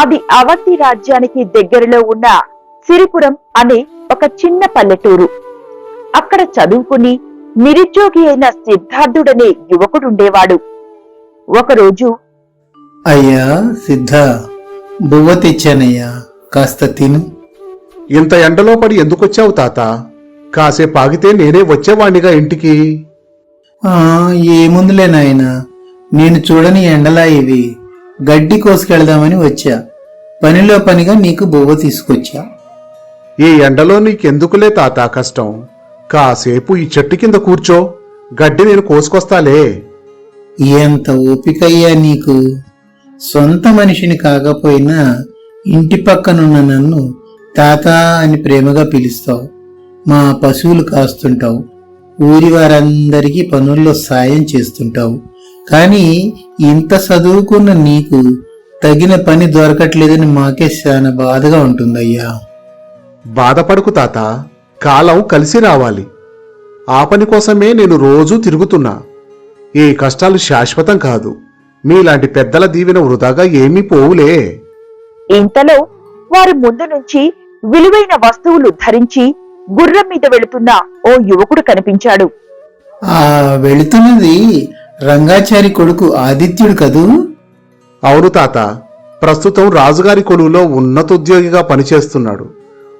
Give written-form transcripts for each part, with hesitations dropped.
అది అవంతి రాజ్యానికి దగ్గరలో ఉన్న సిరిపురం అనే ఒక చిన్న పల్లెటూరు. అక్కడ చదువుకుని నిరుద్యోగి అయిన సిద్ధార్థుడనే యువకుడుండేవాడు. ఒకరోజు, అయ్యా సిద్ధ, బువ్వ తెచ్చానయ్యా, కాస్త తిను. ఇంత ఎండలో పడి ఎందుకొచ్చావు తాత? కాసేపు ఆగితే నేనే వచ్చేవాణ్ణిగా ఇంటికి. ఏముందిలే నాయనా, నేను చూడని ఎండలా ఇవి, గడ్డి కోసుకెళ్దామని వచ్చా. పనిలో పనిగా నీకు బువ్వ తీసుకొచ్చా. ఈ ఎండలో నీకెందుకులే తాత కష్టం? కాసేపు ఈ చెట్టు కింద కూర్చో, గడ్డి నేను కోసుకొస్తాలే. ఎంత ఓపికయ్యా నీకు! సొంత మనిషిని కాకపోయినా ఇంటి పక్కనున్న నన్ను తాత అని ప్రేమగా పిలుస్తావు. మా పశువులు కాస్తుంటావు, ఊరి వారందరికీ పనుల్లో సాయం చేస్తుంటావు. కానీ ఇంత చదువుకున్న నీకు తగిన పని దొరకట్లేదని మాకే చాలా బాధగా ఉంటుందయ్యా. బాధపడుకు తాత, కాలం కలిసి రావాలి. ఆ పని కోసమే నేను రోజూ తిరుగుతున్నా. ఈ కష్టాలు శాశ్వతం కాదు. మీలాంటి పెద్దల దీవెన వృధాగా ఏమీ పోవులే. ఇంతలో వారి ముందు నుంచి విలువైన వస్తువులు ధరించి గుర్రం మీద వెళుతున్న ఓ యువకుడు కనిపించాడు. వెళుతున్నది రంగాచారి కొడుకు ఆదిత్యుడు కదూ? అవును తాత, ప్రస్తుతం రాజుగారి కొలువులో ఉన్నతోద్యోగిగా పనిచేస్తున్నాడు.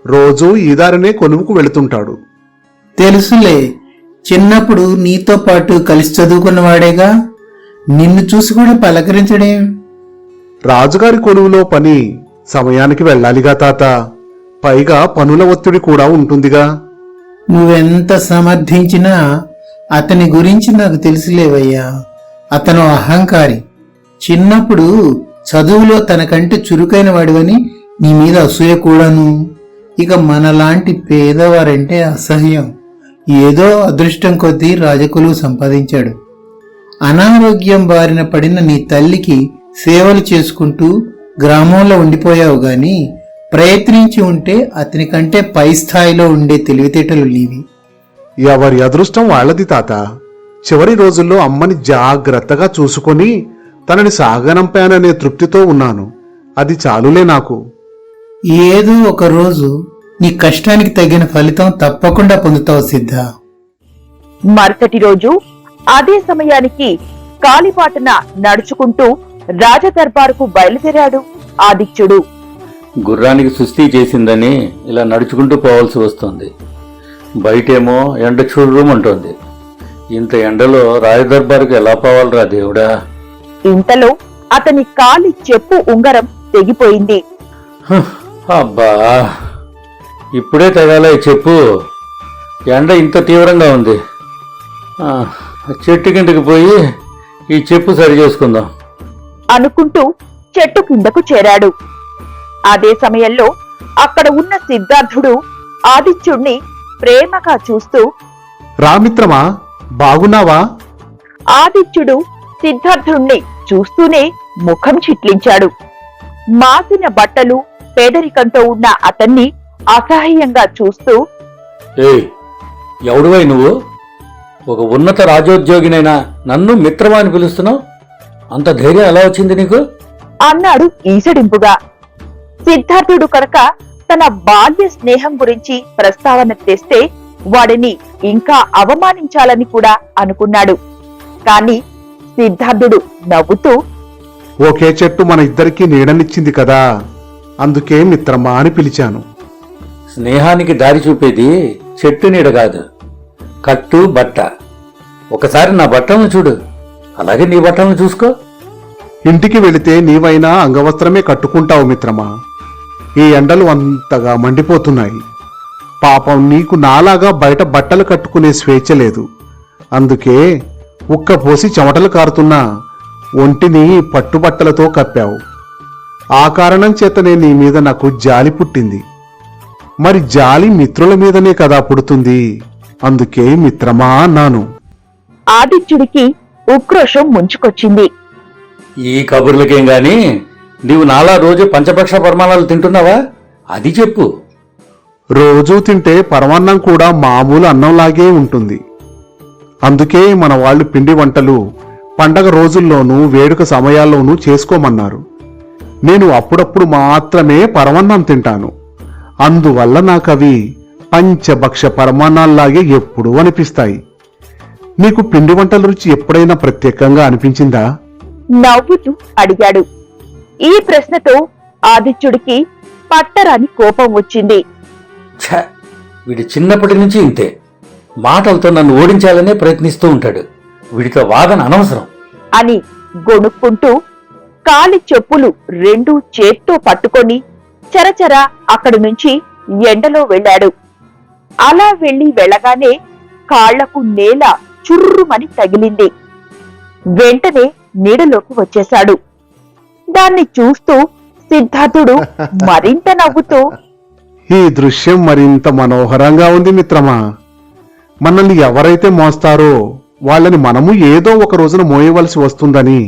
రోజూ ఈ దారినే కొలువుకు వెళుతుంటాడు. తెలుసులే, చిన్నప్పుడు నీతో పాటు కలిసి చదువుకున్నవాడేగా. నిన్ను చూసి కూడా పలకరించడేం? రాజుగారి కొలువులో పని సమయానికి వెళ్ళాలిగా తాత. పైగా పనుల ఒత్తిడి కూడా ఉంటుందిగా. నువ్వెంత సమర్థించినా అతని గురించి నాకు తెలుసులేవయ్యా. అతను అహంకారి. చిన్నప్పుడు చదువులో తనకంటే చురుకైన వాడివని నీ మీద అసూయ కూడాను. ఇక మనలాంటి పేదవారంటే అసహ్యం. ఏదో అదృష్టం కొద్దీ రాజకులువు సంపాదించాడు. అనారోగ్యం బారిన పడిన నీ తల్లికి సేవలు చేసుకుంటూ గ్రామంలో ఉండిపోయావు గాని ప్రయత్నించి ఉంటే అతని కంటే పై స్థాయిలో ఉండే తెలివితేటలు నీవి. ఎవరి అదృష్టం వాళ్ళది తాత. చివరి రోజుల్లో అమ్మని జాగ్రత్తగా చూసుకొని తనని సాగనంపాననే తృప్తితో ఉన్నాను. అది చాలులే నాకు. ఏదో ఒక రోజు నీ కష్టానికి తగిన ఫలితం తప్పకుండా పొందుతావు సిద్ధ. మరుసటి రోజు అదే సమయానికి కాలిపాటున నడుచుకుంటూ రాజదర్బారుకు బయలుదేరాడు ఆదిత్యుడు. గుర్రానికి సుస్థి చేసిందని ఇలా నడుచుకుంటూ పోవాల్సి వస్తుంది. బయటేమో ఎండ చూడమంటోంది. ఇంత ఎండలో రాజదర్బారుకు ఎలా పోవాలరా దేవుడా? ఇంతలో అతని కాలి చెప్పు ఉంగరం తెగిపోయింది. అబ్బా, ఇప్పుడే తెగాల చెప్పు. ఎండ ఇంత తీవ్రంగా ఉంది. చెట్టు కిందకి పోయి ఈ చెప్పు సరి చేసుకుందాం అనుకుంటూ చెట్టు కిందకు చేరాడు. అదే సమయంలో అక్కడ ఉన్న సిద్ధార్థుడు ఆదిత్యుణ్ణి ప్రేమగా చూస్తూ, రామిత్రమా, బాగున్నావా? ఆదిత్యుడు సిద్ధార్థుణ్ణి చూస్తూనే ముఖం చిట్లించాడు. మాసిన బట్టలు, పేదరికంతో ఉన్న అతన్ని అసహ్యంగా చూస్తూ, ఏయ్, ఎవడువై నువ్వు? ఒక ఉన్నత రాజోద్యోగినైనా నన్ను మిత్రమా అని పిలుస్తున్నావు? అంత ధైర్యం ఎలా వచ్చింది నీకు? అన్నాడు ఈసడింపుగా. సిద్ధార్థుడు కనుక తన బాల్య స్నేహం గురించి ప్రస్తావన తెస్తే వాడిని ఇంకా అవమానించాలని కూడా అనుకున్నాడు. కాని సిద్ధార్థుడు నవ్వుతూ, ఒకే చెట్టు మన ఇద్దరికీ నీడనిచ్చింది కదా, అందుకే మిత్రమా అని పిలిచాను. స్నేహానికి దారి చూపేది చెట్టు నీడ కాదు, కట్టు బట్ట. ఒకసారి నా బట్టలను చూడు, అలాగే నీ బట్టలను చూసుకో. ఇంటికి వెళితే నీవైనా అంగవస్త్రమే కట్టుకుంటావు మిత్రమా. ఈ ఎండలు అంతగా మండిపోతున్నాయి. పాపం నీకు నాలాగా బయట బట్టలు కట్టుకునే స్వేచ్ఛ లేదు. అందుకే ఉక్క పోసి చెమటలు కారుతున్నా ఒంటిని పట్టుబట్టలతో కప్పావు. ఆ కారణం చేతనే నీ మీద నాకు జాలి పుట్టింది. మరి జాలి మిత్రుల మీదనే కదా పుడుతుంది. అందుకే మిత్రమా అన్నాను. ఆదిత్యుడికి ఉక్రోషం ముంచుకొచ్చింది. ఈ కబుర్లకేం గాని నీవు నాలా రోజు పంచపక్ష పరమాణాలు తింటున్నావా? అది చెప్పు. రోజూ తింటే పరమాన్నం కూడా మామూలు అన్నంలాగే ఉంటుంది. అందుకే మన వాళ్ళు పిండి వంటలు పండగ రోజుల్లోనూ వేడుక సమయాల్లోనూ చేసుకోమన్నారు. నేను అప్పుడప్పుడు మాత్రమే పరమాన్నం తింటాను. అందువల్ల నాకవి పంచభక్ష పరమాన్నాల్లాగే ఎప్పుడూ అనిపిస్తాయి. నీకు పిండి వంటల రుచి ఎప్పుడైనా ప్రత్యేకంగా అనిపించిందా? నవ్వుతూ అడిగాడు. ఈ ప్రశ్నతో ఆదిత్యుడికి పట్టరాని కోపం వచ్చింది. ఛ! వీడి చిన్నప్పటి నుంచి ఇంతే. మాటలతో నన్ను ఓడించాలనే ప్రయత్నిస్తూ ఉంటాడు. వీడితో వాదన అనవసరం అని గొణుక్కుంటూ కాలి చెప్పులు రెండూ చేత్తో పట్టుకొని చరచర అక్కడి నుంచి ఎండలో వెళ్ళాడు. అలా వెళ్ళగానే కాళ్లకు నేల చుర్రుమని తగిలింది. వెంటనే నీడలోకి వచ్చేశాడు. దాన్ని చూస్తూ సిద్ధార్థుడు మరింత నవ్వుతూ, ఈ దృశ్యం మరింత మనోహరంగా ఉంది మిత్రమా. మనల్ని ఎవరైతే మోస్తారో వాళ్ళని మనము ఏదో ఒక రోజున మోయవలసి వస్తుందని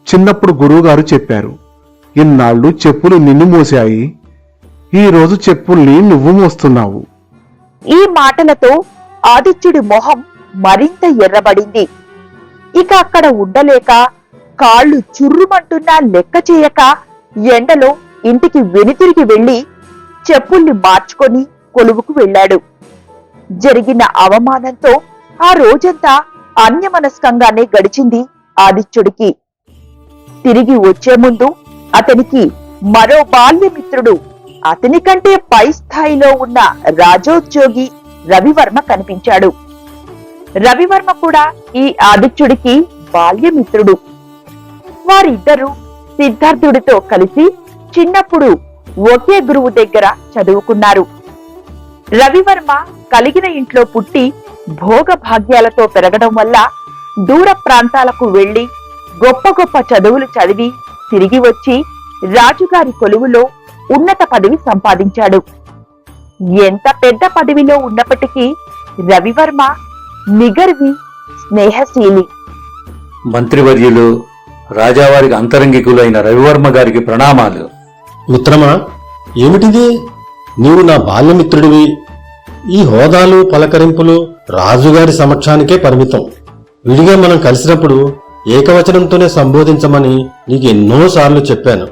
చిన్నప్పుడు గురువుగారు చెప్పారు. ఇన్నాళ్ళు చెప్పులు నిన్ను మోసాయి, ఈ రోజు చెప్పుల్ని నువ్వు మోస్తున్నావు. ఈ మాటలతో ఆదిత్యుడి మొహం మరింత ఎర్రబడింది. ఇక అక్కడ ఉండలేక కాళ్ళు చుర్రుమంటున్నా లెక్క చేయక ఎండలో ఇంటికి వెనుతిరిగి వెళ్లి చెప్పుల్ని మార్చుకొని కొలువుకు వెళ్ళాడు. జరిగిన అవమానంతో ఆ రోజంతా అన్యమనస్కంగానే గడిచింది ఆదిత్యుడికి. తిరిగి వచ్చే ముందు అతనికి మరో బాల్యమిత్రుడు, అతని కంటే పై స్థాయిలో ఉన్న రాజోద్యోగి రవివర్మ కనిపించాడు. రవివర్మ కూడా ఈ ఆదిత్యుడికి బాల్యమిత్రుడు. వారిద్దరూ సిద్ధార్థుడితో కలిసి చిన్నప్పుడు ఒకే గురువు దగ్గర చదువుకున్నారు. రవివర్మ కలిగిన ఇంట్లో పుట్టి భోగ భాగ్యాలతో పెరగడం వల్ల దూర ప్రాంతాలకు వెళ్లి గొప్ప గొప్ప చదువులు చదివి తిరిగి వచ్చి రాజుగారి కొలువులో ఉన్నత పదవి సంపాదించాడు. ఎంత పెద్ద పదవిలో ఉన్నప్పటికీ రవివర్మ నిగర్వి, స్నేహశీలి. మంత్రివర్యులు, రాజావారికి అంతరంగికులైన రవివర్మ గారికి ప్రణామాలు. మిత్రమా, ఏమిటిది? నీవు నా బాల్యమిత్రుడివి. ఈ హోదాలు పలకరింపులు రాజుగారి సమక్షానికే పరిమితం. విడిగా మనం కలిసినప్పుడు ఏకవచనంతోనే సంబోధించమని నీకు ఎన్నోసార్లు చెప్పాను.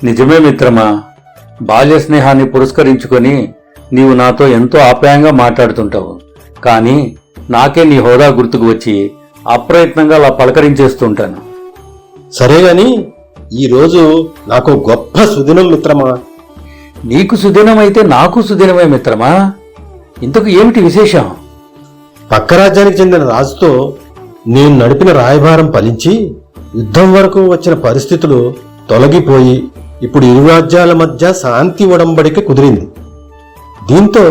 నిజమే మిత్రమా. బాల్య స్నేహాన్ని పురస్కరించుకొని నీవు నాతో ఎంతో ఆప్యాయంగా మాట్లాడుతుంటావు. కానీ నాకే నీ హోదా గుర్తుకు వచ్చి అప్రయత్నంగా అలా పలకరించేస్తుంటాను. సరేగాని ఈరోజు నాకు గొప్ప సుదినం మిత్రమా. నీకు సుదినమైతే నాకు సుదినమే మిత్రమా. ఇంతకు ఏమిటి విశేషం? పక్క రాజ్యానికి చెందిన రాజుతో నేను నడిపిన రాయబారం ఫలించి యుద్ధం వరకు వచ్చిన పరిస్థితులు తొలగిపోయి ఇప్పుడు ఇరు రాజ్యాల మధ్య శాంతి ఒడంబడిక కుదిరింది. దీంతో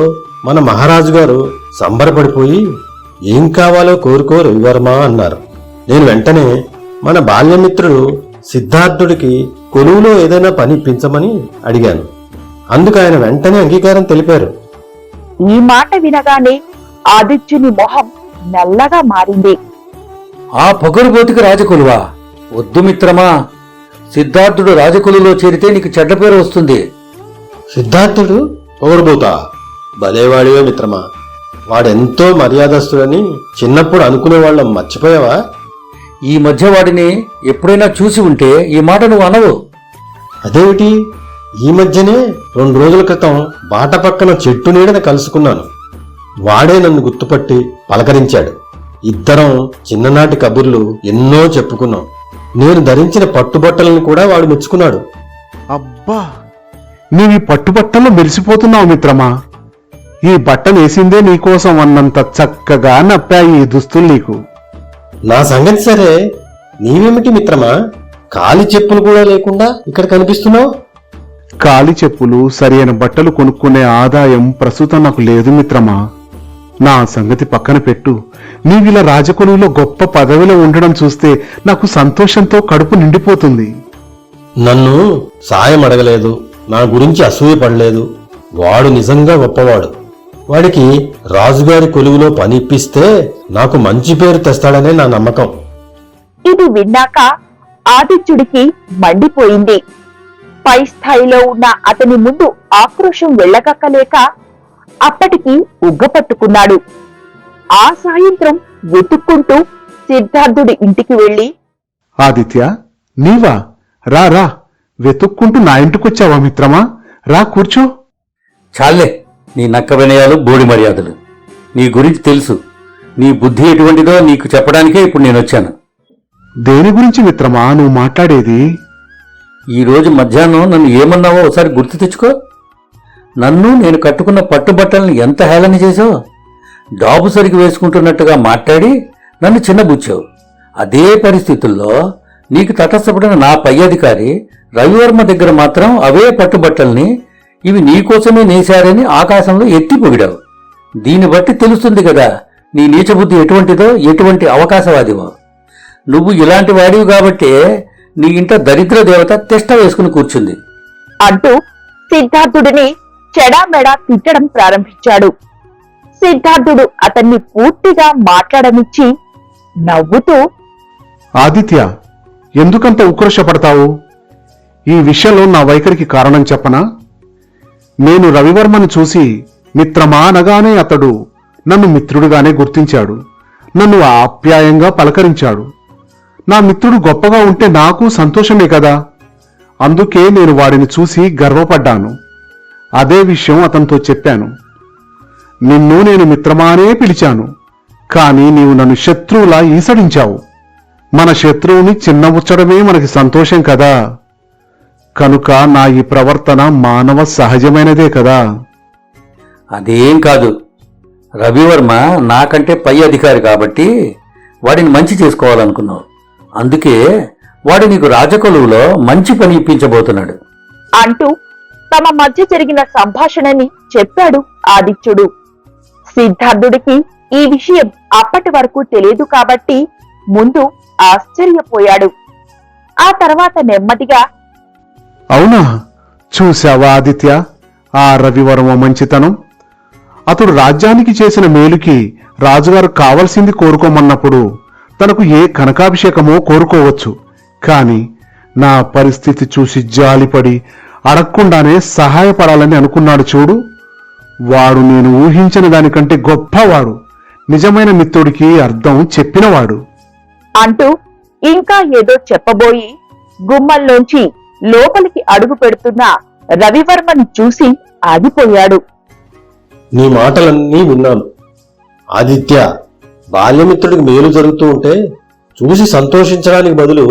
మన మహారాజు గారు సంబరపడిపోయి ఏం కావాలో కోరుకో రవివర్మ అన్నారు. నేను వెంటనే మన బాల్యమిత్రుడు సిద్ధార్థుడికి కొలువులో ఏదైనా పని ఇప్పించమని అడిగాను. అందుకు ఆయన వెంటనే అంగీకారం తెలిపారు. ఈ మాట వినగానే ఆదిత్యుని మొహం నల్లగా మారింది. ఆ పొగరుబోతుకి రాజకులువా? వద్దు మిత్రమా. సిద్ధార్థుడు రాజకులులో చేరితే నీకు చెడ్డ పేరు వస్తుంది. సిద్ధార్థుడు పొగరుబోతా? భలేవాడివే మిత్రమా. వాడెంతో మర్యాదస్తుడని చిన్నప్పుడు అనుకునేవాళ్ళం, మర్చిపోయావా? ఈ మధ్య వాడిని ఎప్పుడైనా చూసి ఉంటే ఈ మాట నువ్వు అనవు. అదేమిటి? ఈ మధ్యనే 2 రోజుల క్రితం బాట పక్కన చెట్టు నీడన కలుసుకున్నాను. వాడే నన్ను గుర్తుపట్టి పలకరించాడు. ఇద్దరం చిన్ననాటి కబుర్లు ఎన్నో చెప్పుకున్నాం. నేను ధరించిన పట్టుబట్టలను కూడా వాడు మెచ్చుకున్నాడు. అబ్బా, నీవి పట్టుబట్టల్లో మెరిసిపోతున్నావు మిత్రమా. ఈ బట్టలేసిందే నీకోసం అన్నంత చక్కగా నప్పాయి ఈ దుస్తులు నీకు. నా సంగతి సరే, నీవేమిటి మిత్రమా, కాలి చెప్పులు కూడా లేకుండా ఇక్కడ కనిపిస్తున్నావు? కాలి చెప్పులు, సరైన బట్టలు కొనుక్కునే ఆదాయం ప్రస్తుతం నాకు లేదు మిత్రమా. నా సంగతి పక్కన పెట్టు. నీవిలా రాజకొలువులో గొప్ప పదవిలో ఉండడం చూస్తే నాకు సంతోషంతో కడుపు నిండిపోతుంది. నన్ను సాయం అడగలేదు, నా గురించి అసూయపడలేదు. వాడు నిజంగా గొప్పవాడు. వాడికి రాజుగారి కొలువులో పని ఇప్పిస్తే నాకు మంచి పేరు తెస్తాడనే నా నమ్మకం. ఇది విన్నాక ఆదిత్యుడికి మండిపోయింది. పై స్థాయిలో ఉన్న అతని ముందు ఆక్రోశం వెళ్ళగక్కలేక అప్పటికి ఉగ్గపట్టుకున్నాడు. ఆ సాయంత్రం వెతుక్కుంటూ సిద్ధార్థుడి ఇంటికి వెళ్లి, ఆదిత్య, నీవా? రా రా, వెతుక్కుంటూ నా ఇంటికొచ్చావా మిత్రమా? రా కూర్చో. చాలే నీ నక్క వినయాలు, బోడి మర్యాదలు. నీ గురించి తెలుసు. నీ బుద్ధి ఎటువంటిదో నీకు చెప్పడానికే ఇప్పుడు నేను వచ్చాను. దేని గురించి మిత్రమా నువ్వు మాట్లాడేది? ఈ రోజు మధ్యాహ్నం నన్ను ఏమన్నావో ఒకసారి గుర్తు తెచ్చుకో. నన్ను నేను కట్టుకున్న పట్టుబట్టలను ఎంత హేళన చేసావు. డాబు సరికి వేసుకుంటున్నట్టుగా మాట్లాడి నన్ను చిన్నబుచ్చావు. అదే పరిస్థితుల్లో నీకు తటస్థపడిన నా పై అధికారి రవివర్మ దగ్గర మాత్రం అవే పట్టుబట్టల్ని ఇవి నీకోసమే నేశారని ఆకాశంలో ఎత్తి పొగిడావు. దీన్ని బట్టి తెలుస్తుంది కదా నీ నీచబుద్ధి ఎటువంటిదో, ఎటువంటి అవకాశవాదివో. నువ్వు ఇలాంటి వాడివి కాబట్టే నీ ఇంట దరిద్ర దేవత తిష్ట వేసుకుని కూర్చుంది అంటూ సిద్ధార్థుడిని చెడామెడా తిట్టడం ప్రారంభించాడు. సిద్ధార్థుడు అతన్ని పూర్తిగా మాట్లాడనిచ్చి నవ్వుతూ, ఆదిత్య, ఎందుకంత ఉక్రోషపడతావు? ఈ విషయంలో నా వైఖరికి కారణం చెప్పనా? నేను రవివర్మను చూసి మిత్రమా అనగానే అతడు నన్ను మిత్రుడుగానే గుర్తించాడు. నన్ను ఆప్యాయంగా పలకరించాడు. నా మిత్రుడు గొప్పగా ఉంటే నాకు సంతోషమే కదా. అందుకే నేను వాడిని చూసి గర్వపడ్డాను. అదే విషయం అతనితో చెప్పాను. నిన్ను నేను మిత్రమానే పిలిచాను, కాని నీవు నన్ను శత్రువులా ఈసడించావు. మన శత్రువుని చిన్నబుచ్చడమే మనకి సంతోషం కదా. కనుక నా ఈ ప్రవర్తన మానవ సహజమైనదే కదా. అదేం కాదు. రవివర్మ నాకంటే పై అధికారి కాబట్టి వాడిని మంచి చేసుకోవాలనుకున్నావు. అందుకే వాడు నీకు రాజకొలువులో మంచి పని ఇప్పించబోతున్నాడు అంటూ తమ మధ్య జరిగిన సంభాషణని చెప్పాడు ఆదిత్యుడు. సిద్ధార్థుడికి ఈ విషయం అప్పటి వరకు తెలియదు కాబట్టి ముందు ఆశ్చర్యపోయాడు. ఆ తర్వాత నెమ్మదిగా, అవునా, చూశావా ఆదిత్య ఆ రవివర్మ మంచితనం? అతడు రాజ్యానికి చేసిన మేలుకి రాజుగారు కావలసింది కోరుకోమన్నప్పుడు తనకు ఏ కనకాభిషేకమో కోరుకోవచ్చు. కాని నా పరిస్థితి చూసి జాలిపడి అడగకుండానే సహాయపడాలని అనుకున్నాడు చూడు. వాడు నేను ఊహించిన దానికంటే గొప్పవాడు. నిజమైన మిత్రుడికి అర్థం చెప్పినవాడు అంటూ ఇంకా ఏదో చెప్పబోయి గుమ్మంలోంచి లోపలికి అడుగు పెడుతున్న రవివర్మని చూసి ఆగిపోయాడు. నీ మాటలన్నీ విన్నాను ఆదిత్య. బాల్యమిత్రుడికి మేలు జరుగుతూ ఉంటే చూసి సంతోషించడానికి బదులు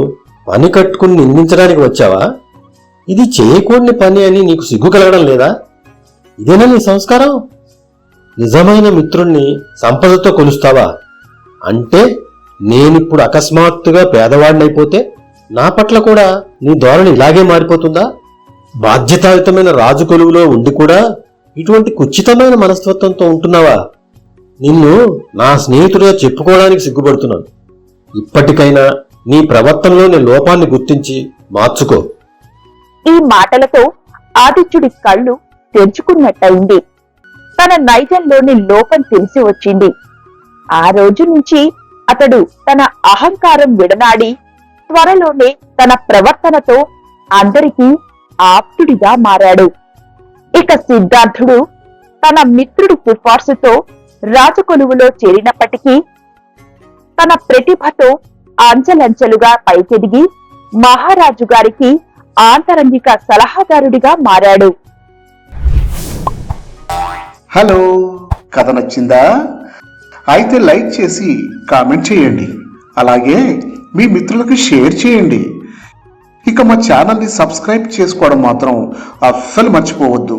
పని కట్టుకుని నిందించడానికి వచ్చావా? ఇది చేయకూడని పని అని నీకు సిగ్గు కలగడం లేదా? ఇదేనా నీ సంస్కారం? నిజమైన మిత్రుణ్ణి సంపదతో కొలుస్తావా? అంటే నేనిప్పుడు అకస్మాత్తుగా పేదవాడినైపోతే నా పట్ల కూడా నీ ధోరణి ఇలాగే మారిపోతుందా? బాధ్యతాయుతమైన రాజు కొలువులో ఉండి కూడా ఇటువంటి కుచితమైన మనస్తత్వంతో ఉంటున్నావా? నిన్ను నా స్నేహితుడిగా చెప్పుకోవడానికి సిగ్గుపడుతున్నాను. ఇప్పటికైనా నీ ప్రవర్తనలోని లోపాన్ని గుర్తించి మార్చుకో. ఈ మాటలతో ఆదిత్యుడి కళ్ళు తెరుచుకున్నట్టయింది. తన నైజంలోని లోపం తెలిసి వచ్చింది. ఆ రోజు నుంచి అతడు తన అహంకారం విడనాడి త్వరలోనే తన ప్రవర్తనతో అందరికీ ఆప్తుడిగా మారాడు. ఇక సిద్ధార్థుడు తన మిత్రుడి సిఫార్సుతో రాజకొలువులో చేరినప్పటికీ తన ప్రతిభతో అంచెలంచెలుగా పైకెదిగి మహారాజు గారికి ఆంతరంగిక సలహాదారుడిగా మారాడు. హలో, కథ నచ్చిందా? అయితే లైక్ చేసి కామెంట్ చేయండి. అలాగే మీ మిత్రులకు షేర్ చేయండి. ఇక మా ఛానల్ని సబ్స్క్రైబ్ చేసుకోవడం మాత్రం అస్సలు మర్చిపోవద్దు.